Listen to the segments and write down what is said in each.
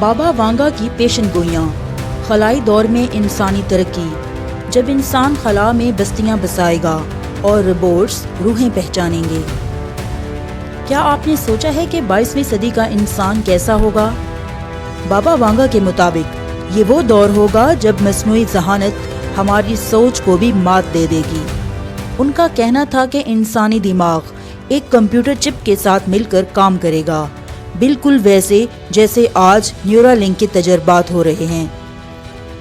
بابا وانگا کی پیشن گوئیاں، خلائی دور میں انسانی ترقی، جب انسان خلا میں بستیاں بسائے گا اور روبوٹس روحیں پہچانیں گے۔ کیا آپ نے سوچا ہے کہ 22ویں صدی کا انسان کیسا ہوگا؟ بابا وانگا کے مطابق یہ وہ دور ہوگا جب مصنوعی ذہانت ہماری سوچ کو بھی مات دے دے گی۔ ان کا کہنا تھا کہ انسانی دماغ ایک کمپیوٹر چپ کے ساتھ مل کر کام کرے گا، بالکل ویسے جیسے آج نیورالنک کے تجربات ہو رہے ہیں۔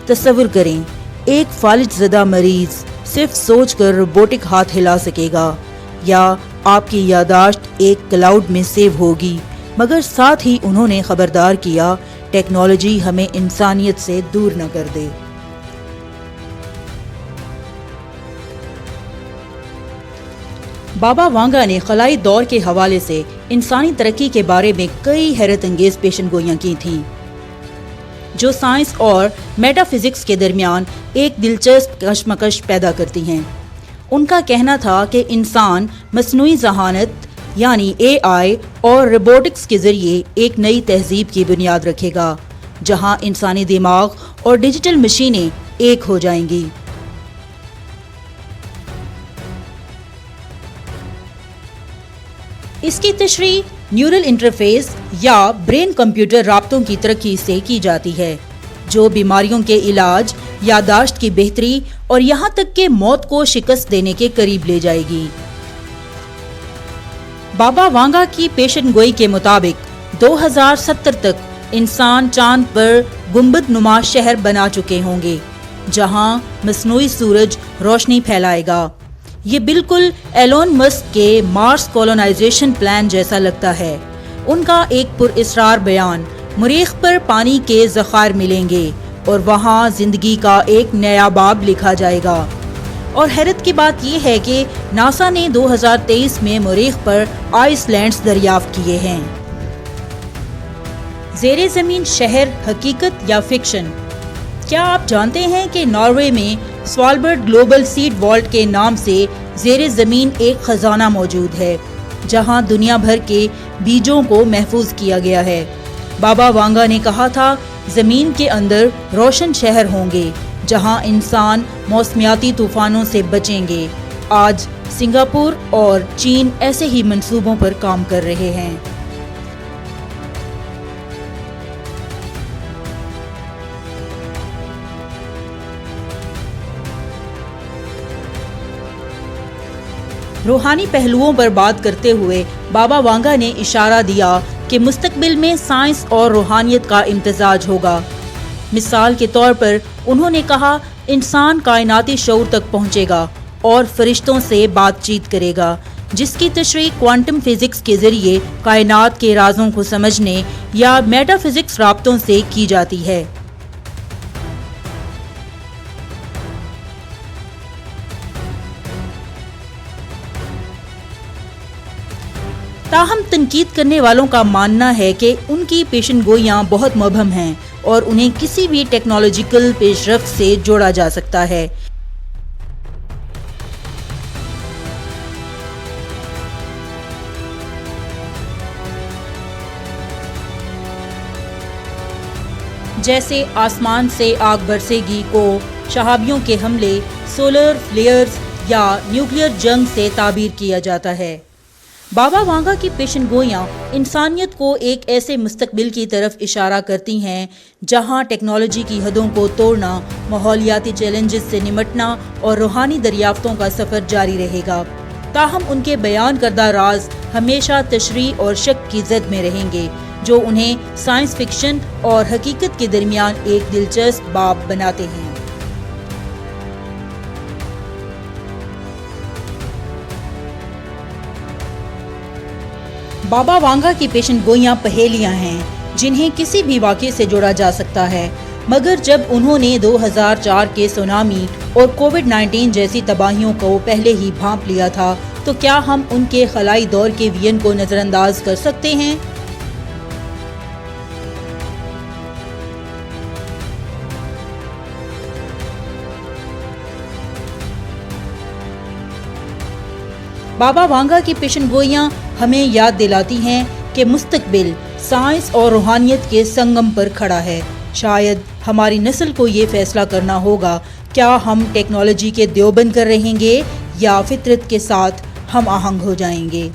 تصور کریں، ایک فالج زدہ مریض صرف سوچ کر روبوٹک ہاتھ ہلا سکے گا، یا آپ کی یادداشت ایک کلاؤڈ میں سیو ہوگی، مگر ساتھ ہی انہوں نے خبردار کیا ٹیکنالوجی ہمیں انسانیت سے دور نہ کر دے۔ بابا وانگا نے خلائی دور کے حوالے سے انسانی ترقی کے بارے میں کئی حیرت انگیز پیشن گوئیاں کی تھیں، جو سائنس اور میٹا فزکس کے درمیان ایک دلچسپ کشمکش پیدا کرتی ہیں۔ ان کا کہنا تھا کہ انسان مصنوعی ذہانت یعنی AI اور روبوٹکس کے ذریعے ایک نئی تہذیب کی بنیاد رکھے گا، جہاں انسانی دماغ اور ڈیجیٹل مشینیں ایک ہو جائیں گی۔ اس کی تشریح نیورل انٹرفیس یا برین کمپیوٹر رابطوں کی ترقی سے کی جاتی ہے، جو بیماریوں کے علاج، یادداشت کی بہتری اور یہاں تک کہ موت کو شکست دینے کے قریب لے جائے گی۔ بابا وانگا کی پیشن گوئی کے مطابق 2070 تک انسان چاند پر گنبد نما شہر بنا چکے ہوں گے، جہاں مصنوعی سورج روشنی پھیلائے گا۔ یہ بالکل ایلون مسک کے مارس کولونائزیشن پلان جیسا لگتا ہے۔ ان کا ایک پراسرار بیان، مریخ پر پانی کے ذخائر ملیں گے اور وہاں زندگی کا ایک نیا باب لکھا جائے گا۔ اور حیرت کی بات یہ ہے کہ ناسا نے 2023 میں مریخ پر آئس لینڈز دریافت کیے ہیں۔ زیر زمین شہر حقیقت یا فکشن؟ کیا آپ جانتے ہیں کہ ناروے میں سوالبرڈ گلوبل سیڈ والٹ کے نام سے زیر زمین ایک خزانہ موجود ہے، جہاں دنیا بھر کے بیجوں کو محفوظ کیا گیا ہے۔ بابا وانگا نے کہا تھا، زمین کے اندر روشن شہر ہوں گے جہاں انسان موسمیاتی طوفانوں سے بچیں گے۔ آج سنگاپور اور چین ایسے ہی منصوبوں پر کام کر رہے ہیں۔ روحانی پہلوؤں پر بات کرتے ہوئے بابا وانگا نے اشارہ دیا کہ مستقبل میں سائنس اور روحانیت کا امتزاج ہوگا۔ مثال کے طور پر انہوں نے کہا، انسان کائناتی شعور تک پہنچے گا اور فرشتوں سے بات چیت کرے گا، جس کی تشریح کوانٹم فزکس کے ذریعے کائنات کے رازوں کو سمجھنے یا میٹا فزکس رابطوں سے کی جاتی ہے۔ تاہم تنقید کرنے والوں کا ماننا ہے کہ ان کی پیشن گوئیاں بہت مبہم ہیں اور انہیں کسی بھی ٹیکنالوجیکل پیش رفت سے جوڑا جا سکتا ہے۔ جیسے آسمان سے آگ برسے گی کو شہابیوں کے حملے، سولر فلیئرز یا نیوکلیئر جنگ سے تعبیر کیا جاتا ہے۔ بابا وانگا کی پیشن گوئیاں انسانیت کو ایک ایسے مستقبل کی طرف اشارہ کرتی ہیں جہاں ٹیکنالوجی کی حدوں کو توڑنا، ماحولیاتی چیلنجز سے نمٹنا اور روحانی دریافتوں کا سفر جاری رہے گا۔ تاہم ان کے بیان کردہ راز ہمیشہ تشریح اور شک کی زد میں رہیں گے، جو انہیں سائنس فکشن اور حقیقت کے درمیان ایک دلچسپ باب بناتے ہیں۔ بابا وانگا کی پیشن گوئیاں پہیلیاں ہیں جنہیں کسی بھی واقعے سے جوڑا جا سکتا ہے، مگر جب انہوں نے 2004 کے سونامی اور کووڈ-19 جیسی تباہیوں کو پہلے ہی بھانپ لیا تھا، تو کیا ہم ان کے خلائی دور کے وژن کو نظر انداز کر سکتے ہیں؟ بابا وانگا کی پیشن گوئیاں ہمیں یاد دلاتی ہیں کہ مستقبل سائنس اور روحانیت کے سنگم پر کھڑا ہے۔ شاید ہماری نسل کو یہ فیصلہ کرنا ہوگا، کیا ہم ٹیکنالوجی کے دیوبند کر رہیں گے یا فطرت کے ساتھ ہم آہنگ ہو جائیں گے۔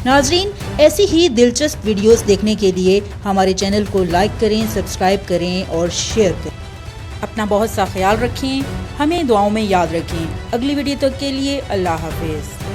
ناظرین، ایسی ہی دلچسپ ویڈیوز دیکھنے کے لیے ہمارے چینل کو لائک کریں، سبسکرائب کریں اور شیئر کریں۔ اپنا بہت سا خیال رکھیں، ہمیں دعاؤں میں یاد رکھیں۔ اگلی ویڈیو تک کے لیے اللہ حافظ۔